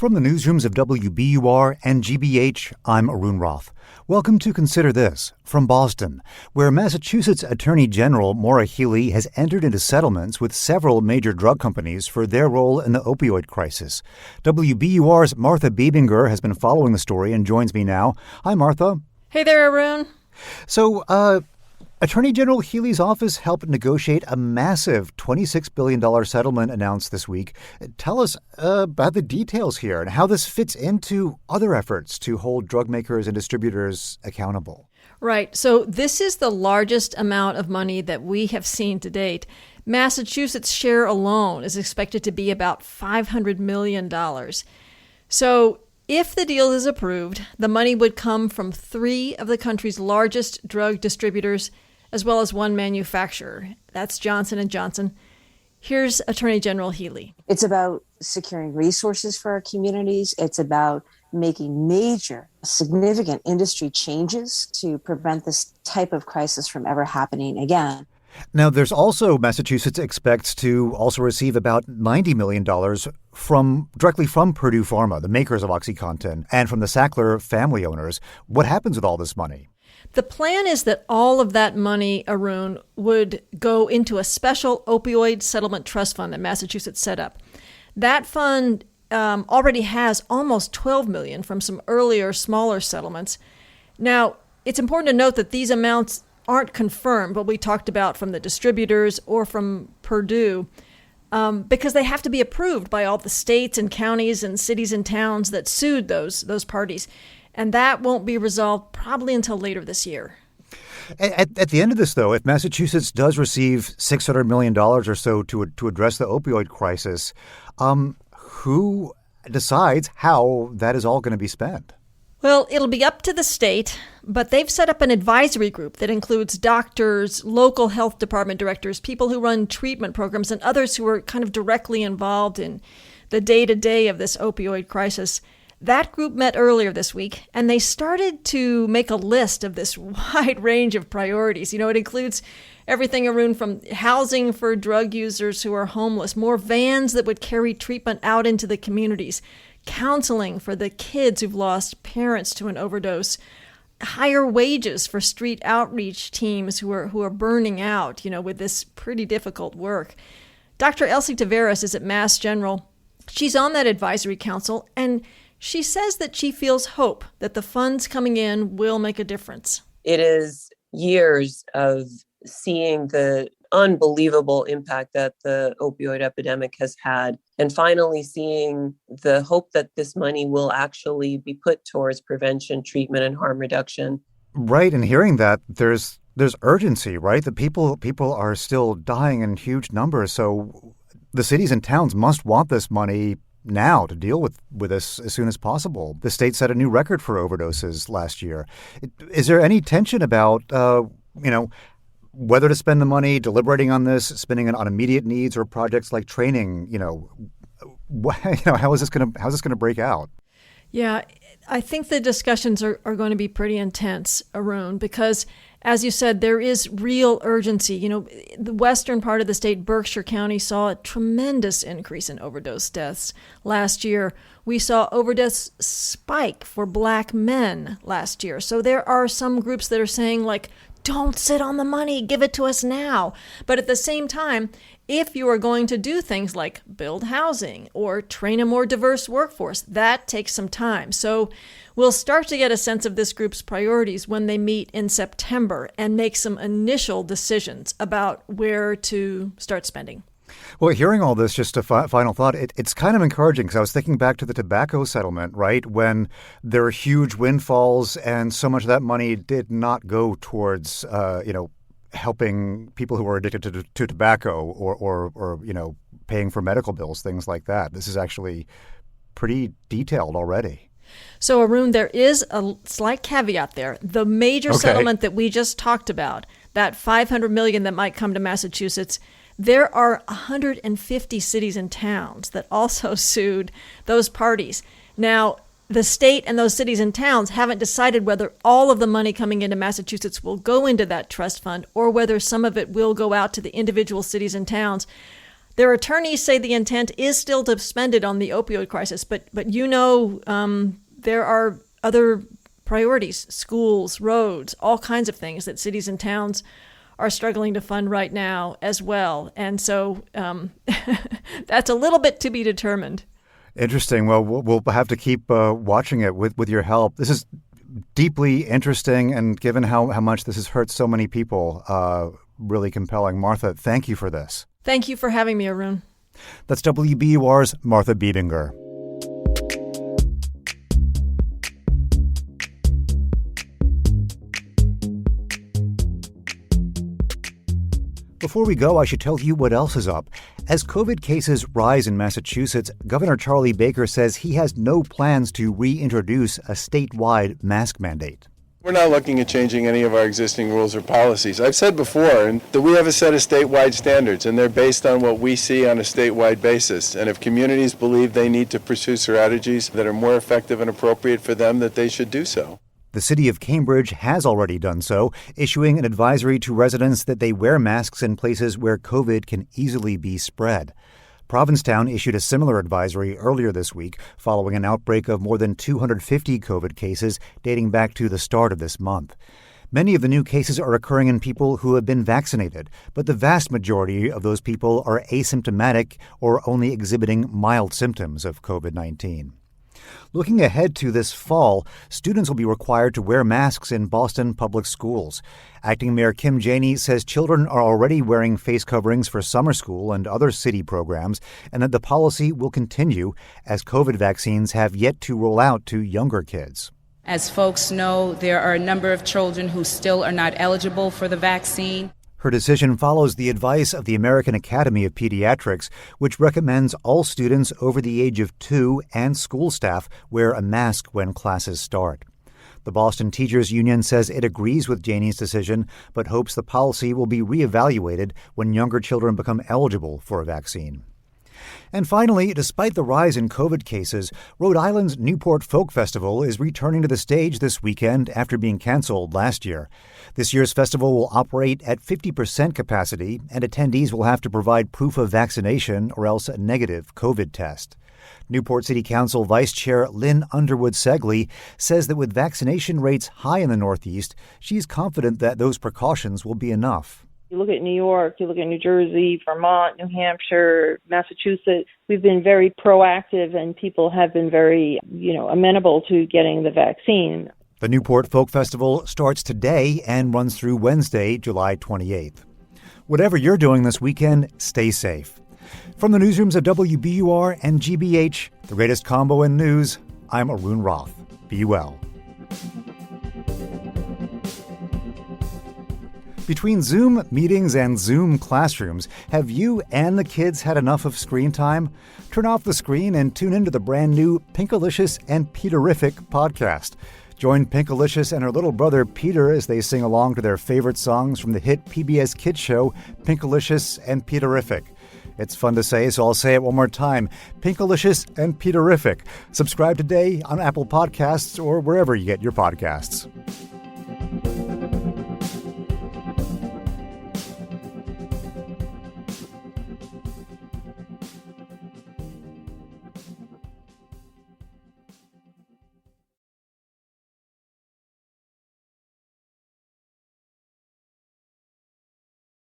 From the newsrooms of WBUR and GBH, I'm Arun Roth. Welcome to Consider This from Boston, where Massachusetts Attorney General Maura Healey has entered into settlements with several major drug companies for their role in the opioid crisis. WBUR's Martha Bebinger has been following the story and joins me now. Hi, Martha. Hey there, Arun. So, Attorney General Healey's office helped negotiate a massive $26 billion settlement announced this week. Tell us about the details here and how this fits into other efforts to hold drug makers and distributors accountable. Right. So this is the largest amount of money that we have seen to date. Massachusetts' share alone is expected to be about $500 million. So if the deal is approved, the money would come from 3 of the country's largest drug distributors, as well as 1 manufacturer. That's Johnson & Johnson. Here's Attorney General Healey. It's about securing resources for our communities. It's about making major, significant industry changes to prevent this type of crisis from ever happening again. Now, there's also Massachusetts expects to also receive about $90 million directly from Purdue Pharma, the makers of OxyContin, and from the Sackler family owners. What happens with all this money? The plan is that all of that money, Arun, would go into a special opioid settlement trust fund that Massachusetts set up. That fund already has almost $12 million from some earlier, smaller settlements. Now, it's important to note that these amounts aren't confirmed, what we talked about from the distributors or from Purdue, because they have to be approved by all the states and counties and cities and towns that sued those parties. And that won't be resolved probably until later this year. At the end of this, though, if Massachusetts does receive $600 million or so to address the opioid crisis, who decides how that is all going to be spent? Well, it'll be up to the state, but they've set up an advisory group that includes doctors, local health department directors, people who run treatment programs, and others who are kind of directly involved in the day-to-day of this opioid crisis. That group met earlier this week, and they started to make a list of this wide range of priorities. You know, it includes everything, Arun, from housing for drug users who are homeless, more vans that would carry treatment out into the communities, counseling for the kids who've lost parents to an overdose, higher wages for street outreach teams who are burning out, with this pretty difficult work. Dr. Elsie Taveras is at Mass General. She's on that advisory council, and she says that she feels hope that the funds coming in will make a difference. It is years of seeing the unbelievable impact that the opioid epidemic has had, and finally seeing the hope that this money will actually be put towards prevention, treatment, and harm reduction. Right, and hearing that, there's urgency, right? The people are still dying in huge numbers, so the cities and towns must want this money now to deal with this as soon as possible. The state set a new record for overdoses last year. Is there any tension about, whether to spend the money, deliberating on this, spending it on immediate needs or projects like training? How is this going to break out? Yeah, I think the discussions are going to be pretty intense, Arun, because, as you said, there is real urgency. The western part of the state, Berkshire County, saw a tremendous increase in overdose deaths last year. We saw overdose spike for Black men last year. So there are some groups that are saying, don't sit on the money, give it to us now. But at the same time, if you are going to do things like build housing or train a more diverse workforce, that takes some time. So we'll start to get a sense of this group's priorities when they meet in September and make some initial decisions about where to start spending. Well, hearing all this, just a final thought, it's kind of encouraging because I was thinking back to the tobacco settlement, right, when there were huge windfalls and so much of that money did not go towards, helping people who were addicted to tobacco or paying for medical bills, things like that. This is actually pretty detailed already. So, Arun, there is a slight caveat there. The major settlement that we just talked about, that $500 million that might come to Massachusetts, there are 150 cities and towns that also sued those parties. Now, the state and those cities and towns haven't decided whether all of the money coming into Massachusetts will go into that trust fund or whether some of it will go out to the individual cities and towns. Their attorneys say the intent is still to spend it on the opioid crisis, but there are other priorities, schools, roads, all kinds of things that cities and towns are struggling to fund right now as well. And so that's a little bit to be determined. Interesting. Well, we'll have to keep watching it with your help. This is deeply interesting, and given how much this has hurt so many people, really compelling. Martha, thank you for this. Thank you for having me, Arun. That's WBUR's Martha Biedinger. Before we go, I should tell you what else is up. As COVID cases rise in Massachusetts, Governor Charlie Baker says he has no plans to reintroduce a statewide mask mandate. We're not looking at changing any of our existing rules or policies. I've said before that we have a set of statewide standards, and they're based on what we see on a statewide basis. And if communities believe they need to pursue strategies that are more effective and appropriate for them, that they should do so. The city of Cambridge has already done so, issuing an advisory to residents that they wear masks in places where COVID can easily be spread. Provincetown issued a similar advisory earlier this week following an outbreak of more than 250 COVID cases dating back to the start of this month. Many of the new cases are occurring in people who have been vaccinated, but the vast majority of those people are asymptomatic or only exhibiting mild symptoms of COVID-19. Looking ahead to this fall, students will be required to wear masks in Boston public schools. Acting Mayor Kim Janey says children are already wearing face coverings for summer school and other city programs, and that the policy will continue as COVID vaccines have yet to roll out to younger kids. As folks know, there are a number of children who still are not eligible for the vaccine. Her decision follows the advice of the American Academy of Pediatrics, which recommends all students over the age of 2 and school staff wear a mask when classes start. The Boston Teachers Union says it agrees with Janey's decision, but hopes the policy will be reevaluated when younger children become eligible for a vaccine. And finally, despite the rise in COVID cases, Rhode Island's Newport Folk Festival is returning to the stage this weekend after being canceled last year. This year's festival will operate at 50% capacity, and attendees will have to provide proof of vaccination or else a negative COVID test. Newport City Council Vice Chair Lynn Underwood-Segley says that with vaccination rates high in the Northeast, she's confident that those precautions will be enough. You look at New York, you look at New Jersey, Vermont, New Hampshire, Massachusetts. We've been very proactive, and people have been very, amenable to getting the vaccine. The Newport Folk Festival starts today and runs through Wednesday, July 28th. Whatever you're doing this weekend, stay safe. From the newsrooms of WBUR and GBH, the greatest combo in news, I'm Arun Roth. Be well. Between Zoom meetings and Zoom classrooms, have you and the kids had enough of screen time? Turn off the screen and tune into the brand new Pinkalicious and Peterific podcast. Join Pinkalicious and her little brother Peter as they sing along to their favorite songs from the hit PBS Kids show, Pinkalicious and Peterific. It's fun to say, so I'll say it one more time. Pinkalicious and Peterific. Subscribe today on Apple Podcasts or wherever you get your podcasts.